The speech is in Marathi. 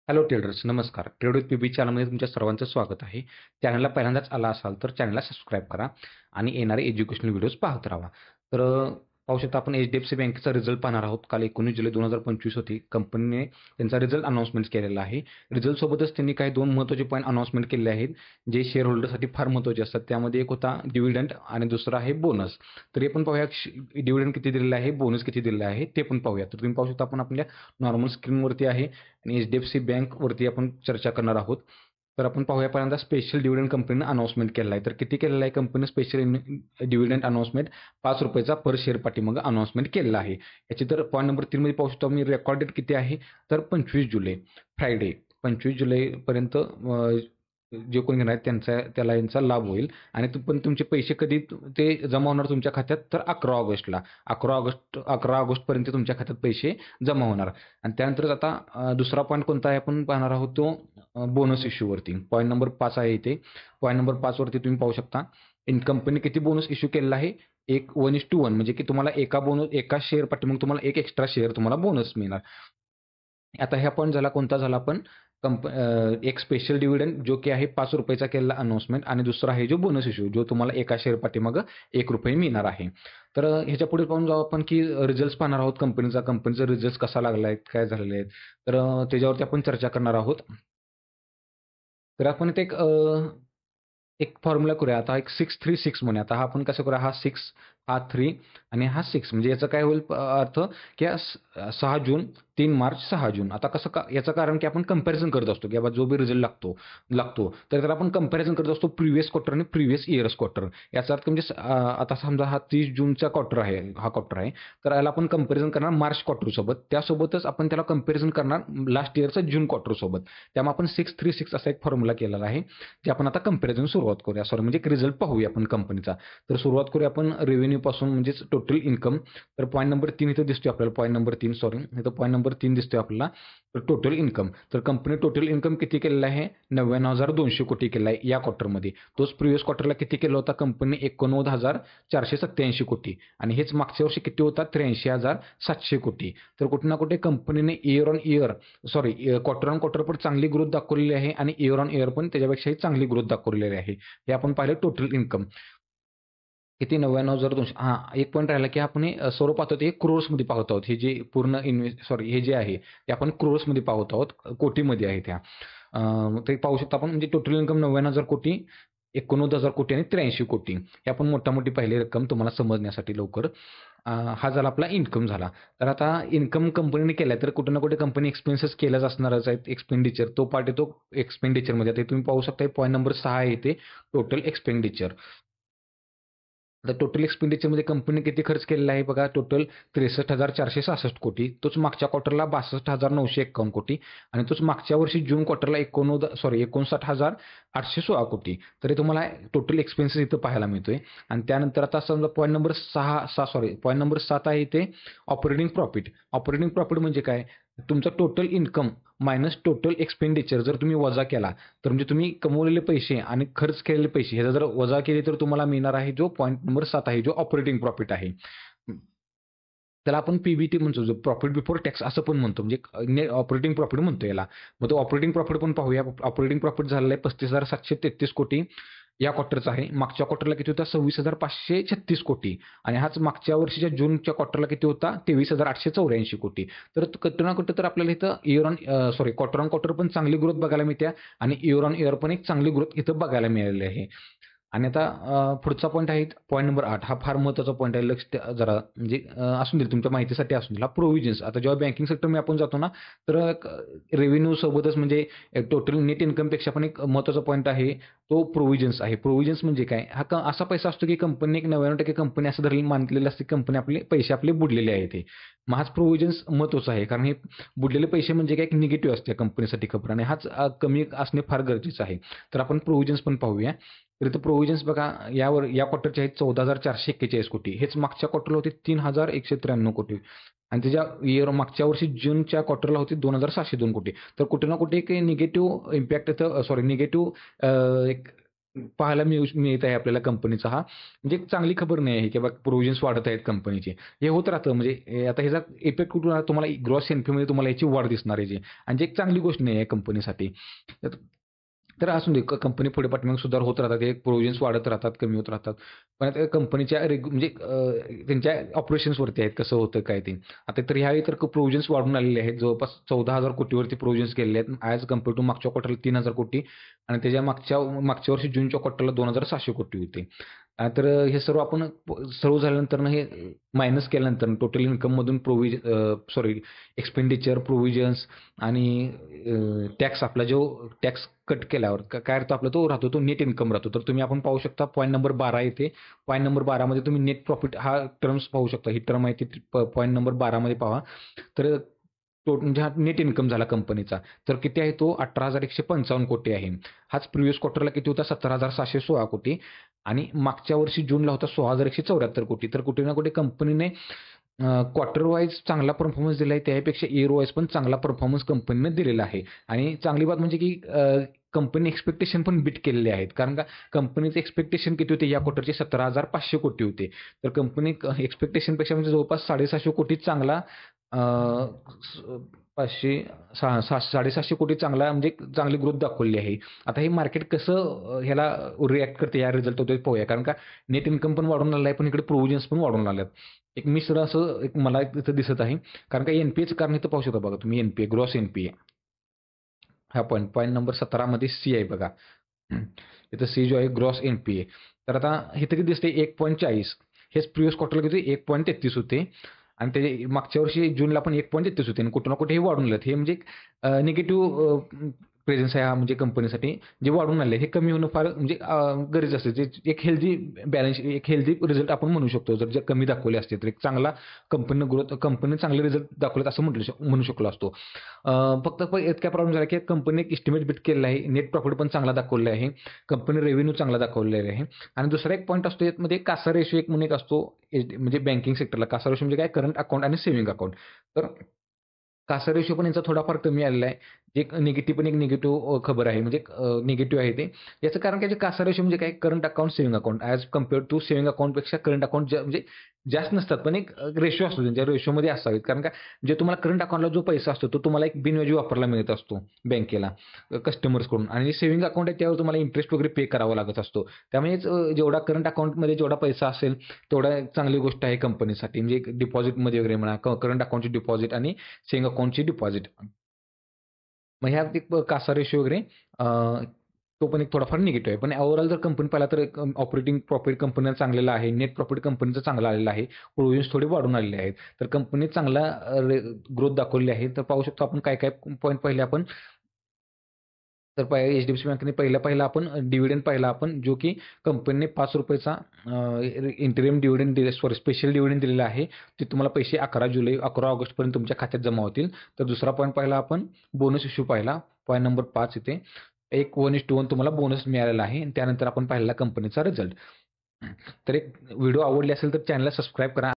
हॅलो ट्रेडर्स, नमस्कार. ट्रेड विथ पीबी चॅनलमध्ये तुमच्या सर्वांचं स्वागत आहे. चॅनलला पहिल्यांदाच आला असाल तर चॅनलला सबस्क्राईब करा आणि येणारे एज्युकेशनल व्हिडिओज पाहत राहा. तर पाहू शकता आपण एचडीएफसी बँकेचा रिझल्ट पाहणार आहोत. काल 19 जुलै 2025 होती. कंपनीने त्यांचा रिझल्ट अनाउन्समेंट केलेला आहे. रिझल्टसोबतच त्यांनी काही 2 महत्त्वाचे पॉईंट अनाउन्समेंट केले आहेत, जे शेअर फार महत्त्वाचे असतात. त्यामध्ये एक होता डिव्हिडंड आणि दुसरा आहे बोनस. तर हे पण पाहूया डिव्हिडंड किती दिलेला आहे, बोनस किती दिलेला आहे ते पण पाहूया. तर तुम्ही पाहू शकता आपण आपल्या नॉर्मल स्क्रीनवरती आहे आणि एचडीएफसी बँकवरती आपण चर्चा करणार आहोत. तर आपण पाहूया पहिल्यांदा स्पेशल डिव्हिडंड कंपनीनं अनाउन्समेंट केला आहे. तर किती केलेला आहे कंपनीने special dividend announcement? ₹5 per share पाठीमागं अनाउन्समेंट केलेला आहे. याची तर पॉईंट नंबर 3 मध्ये पाहू शकतो मी रेकॉर्ड डेट किती आहे, तर 25 जुलै फ्रायडे 25 जुलैपर्यंत जे कोणी घेणार आहेत त्याला यांचा लाभ होईल. आणि पण तुमचे पैसे कधी ते जमा होणार तुमच्या खात्यात, तर 11 ऑगस्टला. 11 ऑगस्टपर्यंत तुमच्या खात्यात पैसे जमा होणार. आणि त्यानंतर आता दुसरा पॉईंट कोणता आहे आपण पाहणार आहोत, तो बोनस इश्यूवरती. पॉईंट नंबर 5 आहे इथे. पॉईंट नंबर 5 वरती तुम्ही पाहू शकता कंपनी किती बोनस इश्यू केलेला आहे. 1:1 म्हणजे की तुम्हाला एका शेअर पाठीमागे तुम्हाला एक एक्स्ट्रा शेअर तुम्हाला बोनस मिळणार. आता ह्या पॉईंट झाला कोणता झाला आपण एक स्पेशल डिव्हिडंड जो की आहे ₹5 केलेला अनाउन्समेंट, आणि दुसरा आहे जो बोनस इश्यू जो तुम्हाला एका शेअर पाठीमागं ₹1 मिळणार आहे. तर ह्याच्या पुढे पाहून जाऊ आपण की रिझल्ट पाहणार आहोत कंपनीचा रिझल्ट कसा लागला आहे, काय झालेले आहेत. तर त्याच्यावरती आपण चर्चा करणार आहोत. तर आपण इथे एक फॉर्म्युला करूया. आता एक 636 म्हणूया. आता हा आपण कसं करूया, हा 6, हा 3 आणि हा 6 म्हणजे याचा काय होईल अर्थ, की 6 जून, 3 मार्च, 6 जून. आता कसं याचं कारण की आपण कंपॅरिझन करत असतो, की बाबा जो बी रिझल्ट लागतो तर त्याला आपण कंपॅरिझन करत असतो प्रिव्हियस क्वार्टर आणि प्रिव्हियस इयर्स क्वार्टर. याचा अर्थ म्हणजे आता समजा हा 30 जूनचा क्वार्टर आहे, हा क्वार्टर आहे. तर याला आपण कंपॅरिझन करणार मार्च क्वार्टरसोबत. त्यासोबतच आपण त्याला कंपॅरिझन करणार लास्ट इयरचा जून क्वार्टरसोबत. त्यामुळे आपण 636 असा एक फॉर्म्युला केलेला आहे, जे आपण आता कंपॅरिझन सुरुवात करूया. म्हणजे एक रिझल्ट पाहूया आपण कंपनीचा. तर सुरुवात करूया आपण रेव्हेन्यू पासून, म्हणजेच टोटल इन्कम. तर पॉईंट नंबर 3 इथं दिसतोय आपल्याला. पॉईंट नंबर 3 सॉरी, इथं पॉईंट नंबर 3 दिसतोय आपल्याला. तर टोटल इन्कम, तर कंपनी टोटल इन्कम किती केलेलं आहे? 99,200 कोटी केला आहे या क्वार्टरमध्ये. तोच प्रिव्हियस क्वार्टरला किती केला होता कंपनी? 89,487 कोटी. आणि हेच मागच्या वर्षी किती होता? 83,700 कोटी. तर कुठे ना कुठे कंपनीने year on year, sorry, quarter on quarter पण चांगली ग्रोथ दाखवलेली आहे आणि इयर ऑन इयर पण त्याच्यापेक्षाही चांगली ग्रोथ दाखवलेली आहे. हे आपण पाहिलं टोटल इन्कम किती? 99,200. हां, एक पॉईंट राहिला, की आपण हे सर्व पाहतो ते क्रोर्समध्ये पाहत आहोत. हे जे पूर्ण हे जे आहे ते आपण क्रोर्समध्ये पाहत आहोत. कोटीमध्ये आहे त्या. ते पाहू शकतो आपण, म्हणजे टोटल इन्कम 99,000 कोटी, 89,000 कोटी आणि 83 कोटी. हे आपण मोठी पहिली रक्कम तुम्हाला समजण्यासाठी लवकर. हा झाला आपला इन्कम झाला. तर आता इन्कम कंपनीने केलाय, तर कुठे ना कुठे कंपनी एक्सपेन्सेस केल्याच असणारच आहेत. एक्सपेंडिचर तो पार्ट येतो एक्सपेंडिचरमध्ये. आता तुम्ही पाहू शकता पॉईंट नंबर 6 आहे इथे, टोटल एक्सपेंडिचर. आता टोटल एक्सपेंडिचरमध्ये कंपनीने किती खर्च केलेला आहे बघा, टोटल 63,466 कोटी. तोच मागच्या क्वार्टरला 62,951 कोटी आणि तोच मागच्या वर्षी जून क्वार्टरला 59,816 कोटी. तर हे तुम्हाला टोटल एक्सपेन्सेस इथं पाहायला मिळतोय. आणि त्यानंतर आता समजा पॉईंट नंबर पॉईंट नंबर 7 आहे इथे ऑपरेटिंग प्रॉफिट. ऑपरेटिंग प्रॉफिट म्हणजे काय? तुमचं total income minus total expenditure जर तुम्ही वजा केला, तर म्हणजे तुम्ही कमवलेले पैसे आणि खर्च केलेले पैसे ह्याचा जर वजा केले, तर तुम्हाला मिळणार आहे जो पॉईंट नंबर 7 आहे, जो ऑपरेटिंग प्रॉफिट आहे. त्याला आपण पीबीटी म्हणतो, जो प्रॉफिट बिफोर टॅक्स असं पण म्हणतो, म्हणजे ऑपरेटिंग प्रॉफिट म्हणतो याला. मग तो ऑपरेटिंग प्रॉफिट पण पाहूया. ऑपरेटिंग प्रॉफिट झालेला आहे 35,733 कोटी या क्वार्टरचा आहे. मागच्या क्वार्टरला किती होता? 26,536 कोटी. आणि हाच मागच्या वर्षीच्या जूनच्या क्वार्टरला किती होता? 23,884 कोटी. तर कुठं ना कुठं तर आपल्याला इथं क्वार्टर ऑन क्वार्टर पण चांगली ग्रोथ बघायला मिळते आणि इयर ऑन इयर पण एक चांगली ग्रोथ इथं बघायला मिळालेली आहे. आणि आता पुढचा पॉईंट आहे पॉईंट नंबर 8. हा फार महत्त्वाचा पॉईंट आहे. लक्ष द्या जरा, म्हणजे असून देईल तुमच्या माहितीसाठी असून देईल. हा प्रोव्हिजन्स. आता जेव्हा बँकिंग सेक्टरमध्ये आपण जातो ना, तर रेव्हेन्यू सोबतच म्हणजे टोटल नेट इन्कमपेक्षा पण एक महत्त्वाचा पॉईंट आहे, तो प्रोव्हिजन्स आहे. प्रोव्हिजन्स म्हणजे काय? हा असा पैसा असतो की कंपनी, एक 99% कंपनी असं धरली मानलेलं असते, कंपनी पैसे आपले बुडलेले आहेत हे. मग हाच प्रोव्हिजन्स महत्त्वाचा आहे, कारण हे बुडलेले पैसे म्हणजे काय, एक निगेटिव्ह असते कंपनीसाठी खबर, आणि हाच कमी असणे फार गरजेचं आहे. तर आपण प्रोव्हिजन्स पण पाहूया. तर इथं प्रोव्हिजन्स बघा, या क्वार्टरचे आहेत 14,441 कोटी. हेच मागच्या क्वार्टरला होते 3,193 कोटी. आणि त्याच्या मागच्या वर्षी जूनच्या क्वार्टरला होते 2,702 कोटी. तर कुठे ना कुठे एक निगेटिव्ह इम्पॅक्ट इथं, निगेटिव्ह एक पाहायला मिळत आहे आपल्याला कंपनीचा हा म्हणजे एक चांगली खबर नाही आहे, की बघा प्रोव्हिजन्स वाढत आहेत कंपनीचे. हे होत राहतं म्हणजे आता ह्याचा इफेक्ट कुठून आला तुम्हाला ग्रॉस एन-पीमध्ये तुम्हाला याची वाढ दिसणार आहे आणि जी एक चांगली गोष्ट नाही आहे कंपनीसाठी. तर तर असू दे कंपनी पुढे पाठीमागे सुधार होत राहतात. हे प्रोव्हिजन्स वाढत राहतात, कमी होत राहतात. पण आता कंपनीच्या म्हणजे त्यांच्या ऑपरेशन्सवरती आहेत कसं होतं काय ते. आता तर ह्यावेळी तर प्रोव्हिजन्स वाढून आलेले आहेत. जवळपास 14,000 कोटीवरती प्रोव्हिजन्स गेलेले आहेत. ॲज कंपेअर टू मागच्या क्वार्टरला 3,000 कोटी आणि त्याच्या मागच्या वर्षी जूनच्या क्वार्टरला 2,700 कोटी होते. तर हे सर्व आपण सर्व झाल्यानंतर हे मायनस केल्यानंतर टोटल इन्कममधून सॉरी एक्सपेंडिचर, प्रोव्हिजन्स आणि टॅक्स आपला जो टॅक्स कट केल्यावर काय राहतो आपला तो राहतो तो नेट इन्कम राहतो. तर तुम्ही आपण पाहू शकता पॉईंट नंबर 12 येते. पॉईंट नंबर 12 मध्ये तुम्ही नेट प्रॉफिट हा टर्म्स पाहू शकता. ही टर्म आहे ती पॉईंट नंबर 12 मध्ये पहा. तर म्हणजे हा नेट इन्कम झाला कंपनीचा. तर किती आहे तो 18,155 कोटी आहे. हाच प्रिव्हियस क्वार्टरला किती होता 17,716 कोटी आणि मागच्या वर्षी जूनला होता 16,174 कोटी. तर कुठे ना कुठे कंपनीने क्वार्टर वाईज चांगला परफॉर्मन्स दिला आहे. त्यापेक्षा इयर वाईज पण चांगला परफॉर्मन्स कंपनीने दिलेला आहे आणि चांगली बात म्हणजे की कंपनी एक्स्पेक्टेशन पण बीट केलेले आहेत. कारण का कंपनीचे एक्स्पेक्टेशन किती होते या क्वार्टरचे 17,500 कोटी होते. तर कंपनी एक्स्पेक्टेशनपेक्षा म्हणजे जवळपास 750 कोटी चांगला 500 750 कोटी चांगला म्हणजे चांगली ग्रोथ दाखवली आहे. आता हे मार्केट कसं ह्याला रिएक्ट करते या रिझल्ट होतोय पाहूया. कारण का नेट इन्कम पण वाढून आलं आहे, पण इकडे प्रोव्हिजन्स पण वाढून आल्यात. एक मिश्र असं एक मला इथं दिसत आहे. कारण का एन-पी-एचं कारण इथं पाहू शकता बघा तुम्ही एन-पी-ए, ग्रॉस एन-पी-ए. हा पॉईंट नंबर 17 मध्ये सी आहे बघा. इथं सी जो आहे ग्रॉस एन-पी-ए. तर आता इथं किती दिसते 1.40. हेच प्रिव्हियस क्वार्टरला किती 1.33 होते आणि ते मागच्या वर्षी जूनला पण 1.33 होते आणि कुठे ना कुठे हे वाढून आलेत. हे म्हणजे निगेटिव्ह प्रेझेन्स आहे हा म्हणजे कंपनीसाठी जे वाढून आले हे कमी होणं फार म्हणजे गरजेचं असते. जे एक हेल्दी बॅलन्स एक हेल्दी रिझल्ट आपण म्हणू शकतो. जर जे कमी दाखवले असते तर एक चांगला कंपनीने चांगले रिझल्ट दाखवलेत असं म्हणू शकलो असतो. फक्त इतका प्रॉब्लेम झाला की कंपनीने एक एस्टिमेट बीट केलेला आहे. नेट प्रॉफिट पण चांगला दाखवलेला आहे. कंपनी रेव्हेन्यू चांगला दाखवलेला आहे आणि दुसरा एक पॉईंट असतो यामध्ये कासा रेशो एक म्हणून एक असतो म्हणजे बँकिंग सेक्टरला कासा रेशो म्हणजे काय करंट अकाउंट आणि सेव्हिंग अकाउंट. तर कासा रेशो पण यांचा थोडाफार कमी आलेला आहे. एक निगेटिव्ह पण एक निगेटिव्ह खबर आहे म्हणजे निगेटिव्ह आहे ते. याचं कारण काय कासा रेशो म्हणजे काय current account, saving account as compare to saving अकाउंटपेक्षा करंट अकाउंट म्हणजे जास्त नसतात. पण एक रेशो असतो त्यांच्या रेशोमध्ये असावेत. कारण का जे तुम्हाला करंट अकाउंटला जो पैसा असतो तो तुम्हाला एक बिनव्याजी वापरला मिळत असतो बँकेला कस्टमर्सकडून आणि सेव्हिंग अकाउंट आहे त्यावर तुम्हाला इंटरेस्ट वगैरे पे करावा लागत असतो. त्यामुळेच जेवढा करंट अकाउंटमध्ये जेवढा पैसा असेल तेवढा एक चांगली गोष्ट आहे कंपनीसाठी. म्हणजे डिपॉझिटमध्ये वगैरे म्हणा करंट अकाउंटची डिपॉझिट आणि सेव्हिंग अकाउंटची डिपॉझिट. मग ह्यात एक कासा रेशो वगैरे तो पण एक थोडाफार निगेटिव्ह आहे. पण ओव्हरऑल जर कंपनी पाहिला तर ऑपरेटिंग प्रॉफिट कंपनीचा चांगलेला आहे. नेट प्रॉफिट कंपनीचा चांगला आलेला आहे. प्रोव्हिजन्स थोडे वाढून आलेले आहेत. तर कंपनी चांगला ग्रोथ दाखवलेली आहे. तर पाहू शकतो आपण काय-काय पॉईंट पाहिले आपण. तर एच-डी-एफ-सी बँकेने पहिला आपण डिव्हिडंड पाहिला आपण जो की कंपनीने ₹5 चा interim dividend sorry special dividend दिलेला आहे. ते तुम्हाला पैसे 11 ऑगस्टपर्यंत तुमच्या खात्यात जमा होतील. तर दुसरा पॉईंट पाहिला आपण बोनस इश्यू पाहिला. पॉईंट नंबर 5 इथे. एक 1:1 तुम्हाला बोनस मिळालेला आहे आणि त्यानंतर आपण पाहिलेला कंपनीचा रिझल्ट. तर एक व्हिडिओ आवडली असेल तर चॅनलला सबस्क्राईब करा.